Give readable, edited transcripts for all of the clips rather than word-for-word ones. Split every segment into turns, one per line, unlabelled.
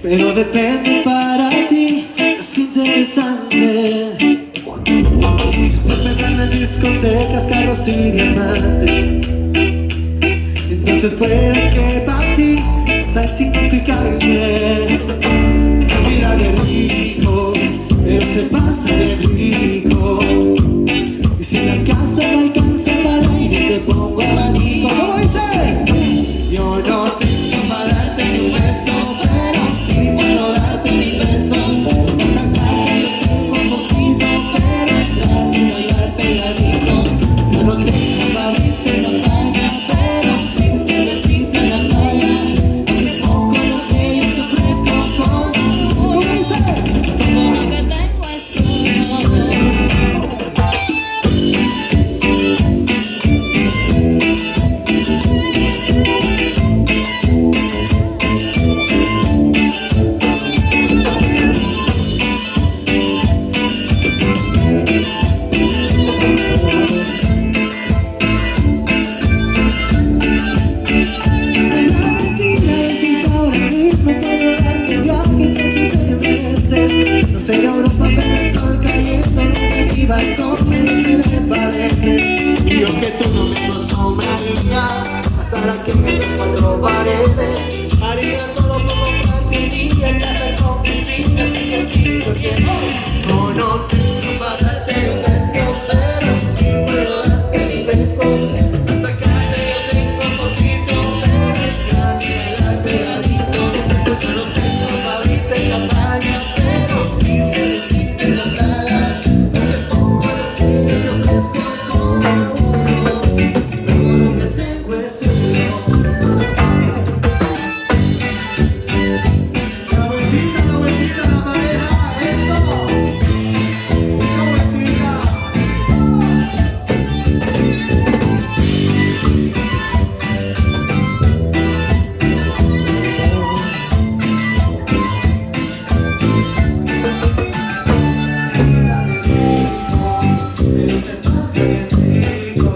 pero depende para ti, es interesante. Si estás pensando en discotecas, carros y diamantes, entonces puede que para ti sea insignificante. Respira bien rico, pero se pasa bien rico. Y si la casa no alcanza para ir y te pongo abanico, ¿cómo dice? Yo no tengo para darte ni un beso, pero sí puedo darte mis besos. Esta tarde yo tengo un poquito, pero entrar y bailar pegadito. Yo no tengo para verte en la playa, pero sí cervecita en la playa. Hace poco lo que yo te ofrezco con ¿cómo dice? Todo lo que tengo es tuyo. No sé Europa, pero el sol cayendo desde mi balcón me dice que pareces. Y yo que tú no me acostumbraría a estar aquí en las cuatro paredes. Haría todo por comprarte un día en casa con piscina, así que sí, porque no, no tengo para darte un beso, pero sí puedo darte mis besos. Esa calle yo tengo poquito, pero es grande y bailar pegadito. Yo no tengo para abrirte en la playa, pero sí cervecita en la playa. Hace poco lo que yo te ofrezco con uno. Todo lo que tengo es tuyo. La vueltita, la pareja, eso. La vueltita. Pero se pasa bien rico.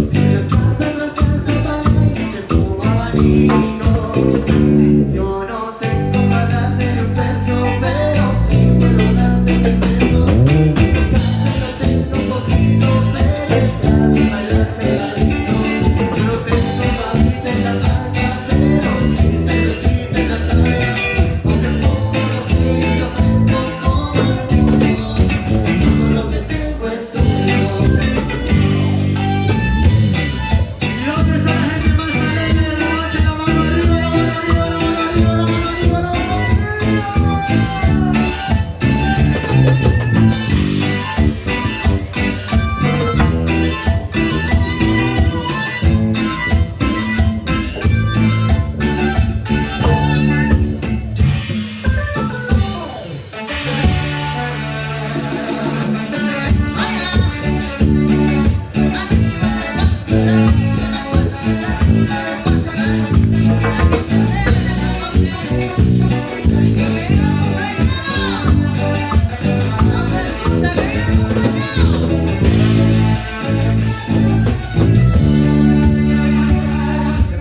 Si la casa no alcanza para ir, te pongo abanico. Yo no tengo para darte ni un peso, pero sí puedo darte mis besos. Esa casa yo tengo poquito, pero es grande y bailar pegadito. Yo no tengo para abrirte en la playa, pero sí cervecita en la playa. Aunque es poco lo que yo te ofrezco como orgullo. Todo lo que tengo es tuyo. ¿Y dónde está la gente más alegre de la noche? La mano arriba, la mano arriba, la mano arriba, la mano arriba, la mano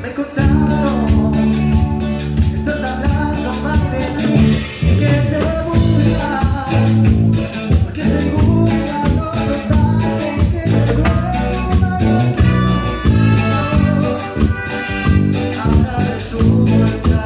me contaron, estás hablando mal de mí, que te burlas, porque te burlas, no lo sabes, que te duele, ahora resulta.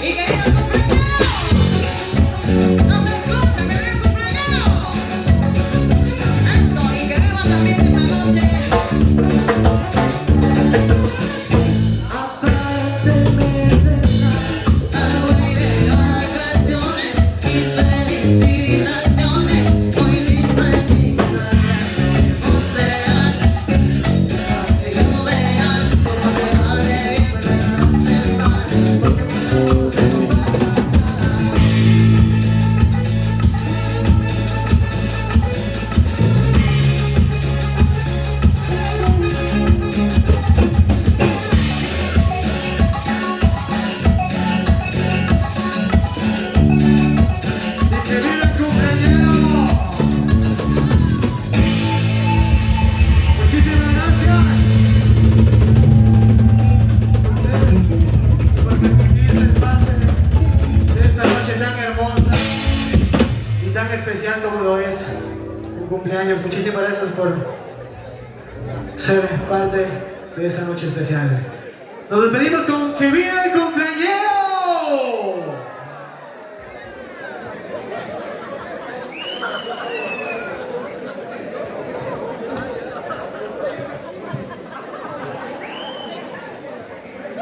Y que viva el cumpleañero. No se escucha, que viva el cumpleañero. Eso, y que viva también esta noche.
Especial como lo es un cumpleaños. Muchísimas gracias por ser parte de esta noche especial. Nos despedimos con que viva el cumpleañero.